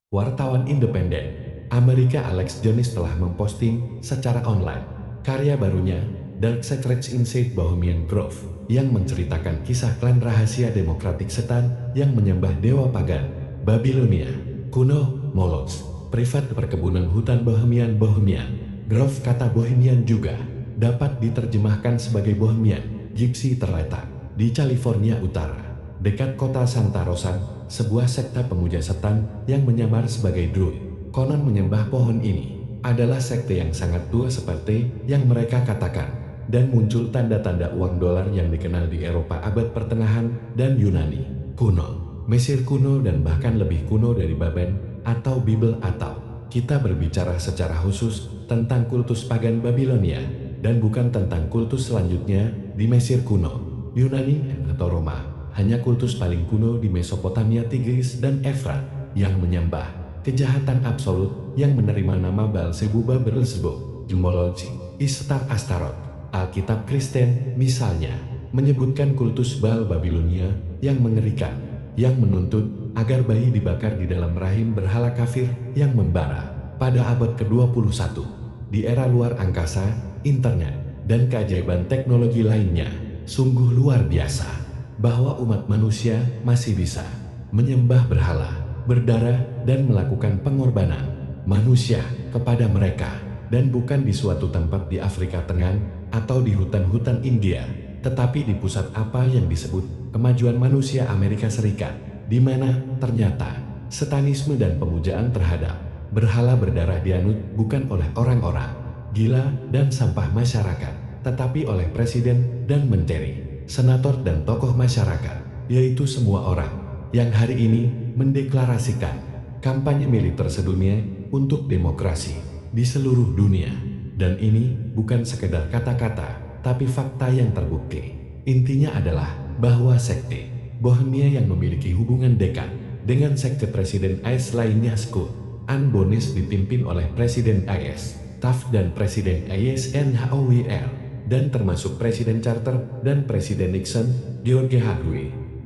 Wartawan independen Amerika Alex Jones telah memposting secara online karya barunya Dark Secrets Inside Bohemian Grove yang menceritakan kisah klan rahasia demokratik setan yang menyembah dewa pagan Babilonia kuno Moloch. Privat perkebunan hutan Bohemian Grove. Kata Bohemian juga dapat diterjemahkan sebagai Bohemian Gypsy terletak di California Utara dekat kota Santa Rosa. Sebuah sekte pemuja setan yang menyamar sebagai druid. Konon menyembah pohon ini adalah sekte yang sangat tua seperti yang mereka katakan, dan muncul tanda-tanda uang dolar yang dikenal di Eropa abad pertengahan dan Yunani kuno, Mesir kuno, dan bahkan lebih kuno dari Babel atau Bible. Atau kita berbicara secara khusus tentang kultus pagan Babilonia dan bukan tentang kultus selanjutnya di Mesir kuno, Yunani atau Roma. Hanya kultus paling kuno di Mesopotamia, Tigris dan Efrat yang menyembah kejahatan absolut yang menerima nama Beelzebub, Gemologi, Istar, Astaroth. Alkitab Kristen misalnya menyebutkan kultus Baal Babilonia yang mengerikan, yang menuntut agar bayi dibakar di dalam rahim berhala kafir yang membara pada abad ke-21. Di era luar angkasa, internet, dan keajaiban teknologi lainnya, sungguh luar biasa bahwa umat manusia masih bisa menyembah berhala, berdarah, dan melakukan pengorbanan manusia kepada mereka, dan bukan di suatu tempat di Afrika Tengah atau di hutan-hutan India, tetapi di pusat apa yang disebut kemajuan manusia Amerika Serikat, di mana ternyata satanisme dan pemujaan terhadap berhala berdarah dianut bukan oleh orang-orang gila dan sampah masyarakat, tetapi oleh presiden dan menteri, senator, dan tokoh masyarakat, yaitu semua orang yang hari ini mendeklarasikan kampanye militer sedunia untuk demokrasi di seluruh dunia. Dan ini bukan sekedar kata-kata, tapi fakta yang terbukti. Intinya adalah bahwa sekte Bohemia yang memiliki hubungan dekat dengan sekte Presiden AS lainnya, Skull and Bonis, dipimpin oleh Presiden AS Taft dan Presiden Eisenhower, dan termasuk Presiden Carter dan Presiden Nixon, George H.W.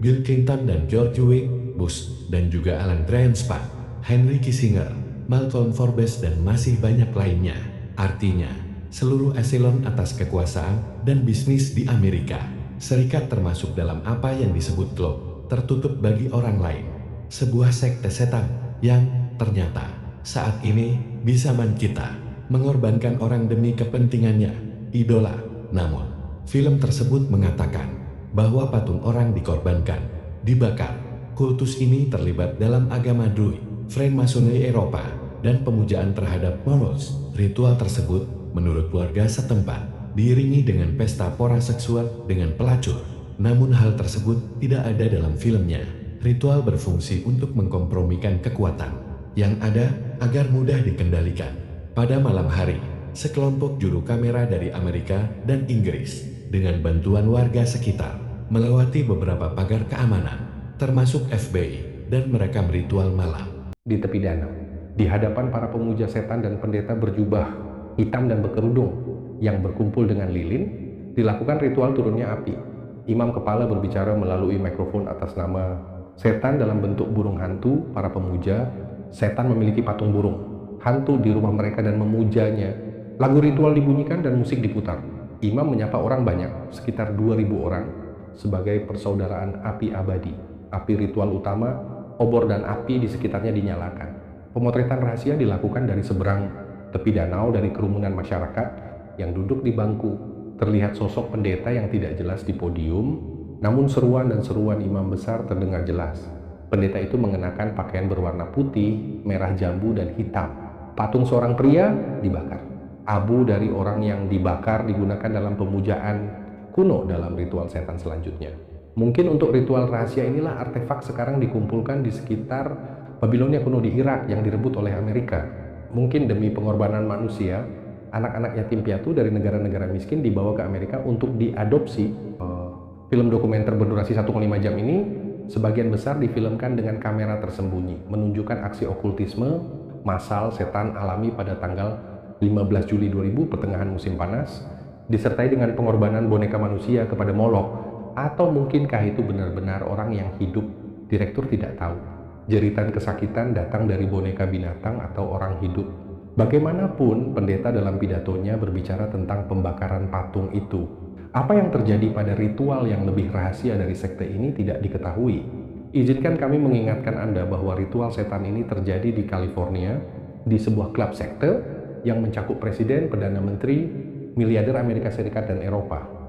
Bill Clinton dan George W. Bush, dan juga Alan Greenspan, Henry Kissinger, Malcolm Forbes, dan masih banyak lainnya. Artinya, seluruh eselon atas kekuasaan dan bisnis di Amerika Serikat termasuk dalam apa yang disebut klub tertutup bagi orang lain. Sebuah sekte setan yang ternyata saat ini bisa kita mengorbankan orang demi kepentingannya, idola. Namun, film tersebut mengatakan bahwa patung orang dikorbankan, dibakar. Kultus ini terlibat dalam agama Druid, Freemasonry Eropa, dan pemujaan terhadap Moloch. Ritual tersebut, menurut warga setempat, diiringi dengan pesta pora seksual dengan pelacur. Namun hal tersebut tidak ada dalam filmnya. Ritual berfungsi untuk mengkompromikan kekuatan yang ada agar mudah dikendalikan. Pada malam hari, sekelompok juru kamera dari Amerika dan Inggris dengan bantuan warga sekitar melewati beberapa pagar keamanan, termasuk FBI, dan mereka beritual malam di tepi danau. Di hadapan para pemuja setan dan pendeta berjubah hitam dan berkerudung yang berkumpul dengan lilin, dilakukan ritual turunnya api. Imam kepala berbicara melalui mikrofon atas nama setan dalam bentuk burung hantu. Para pemuja setan memiliki patung burung hantu di rumah mereka dan memujanya. Lagu ritual dibunyikan dan musik diputar. Imam menyapa orang banyak, sekitar 2.000 orang, sebagai persaudaraan api abadi. Api ritual utama, obor dan api di sekitarnya dinyalakan. Pemotretan rahasia dilakukan dari seberang tepi danau dari kerumunan masyarakat yang duduk di bangku. Terlihat sosok pendeta yang tidak jelas di podium, namun seruan dan seruan imam besar terdengar jelas. Pendeta itu mengenakan pakaian berwarna putih, merah jambu, dan hitam. Patung seorang pria dibakar. Abu dari orang yang dibakar digunakan dalam pemujaan kuno dalam ritual setan selanjutnya. Mungkin untuk ritual rahasia inilah artefak sekarang dikumpulkan di sekitar Babilonia kuno di Irak yang direbut oleh Amerika. Mungkin demi pengorbanan manusia, anak-anak yatim piatu dari negara-negara miskin dibawa ke Amerika untuk diadopsi. Film dokumenter berdurasi 1,5 jam ini sebagian besar difilmkan dengan kamera tersembunyi, menunjukkan aksi okultisme massal setan alami pada tanggal 15 Juli 2000 pertengahan musim panas, disertai dengan pengorbanan boneka manusia kepada Moloch. Atau mungkinkah itu benar-benar orang yang hidup? Direktur tidak tahu. Jeritan kesakitan datang dari boneka binatang atau orang hidup. Bagaimanapun, pendeta dalam pidatonya berbicara tentang pembakaran patung itu. Apa yang terjadi pada ritual yang lebih rahasia dari sekte ini tidak diketahui. Izinkan kami mengingatkan Anda bahwa ritual setan ini terjadi di California, di sebuah klub sekte yang mencakup presiden, perdana menteri, miliarder Amerika Serikat dan Eropa.